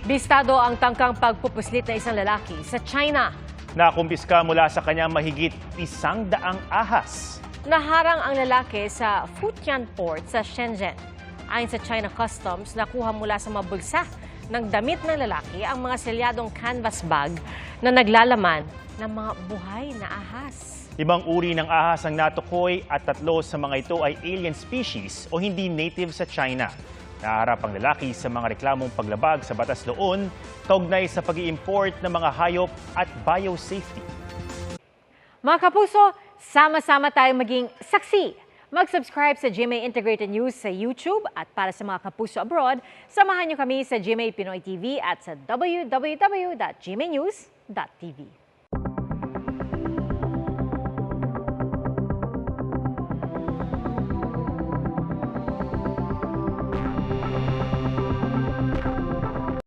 Bistado ang tangkang pagpupuslit na isang lalaki sa China. Nakumpiska mula sa kanya mahigit 100 ahas. Naharang ang lalaki sa Futian Port sa Shenzhen. Ayon sa China Customs, nakuha mula sa mga bulsa ng damit ng lalaki ang mga selyadong canvas bag na naglalaman ng mga buhay na ahas. 5 uri ng ahas ang natukoy at 3 sa mga ito ay alien species o hindi native sa China. Naharap ang lalaki sa mga reklamong paglabag sa batas noon kaugnay sa pag-i-import ng mga hayop at biosafety. Mga kapuso, sama-sama tayong maging saksi. Mag-subscribe sa GMA Integrated News sa YouTube at para sa mga kapuso abroad, samahan niyo kami sa GMA Pinoy TV at sa www.gmanews.tv.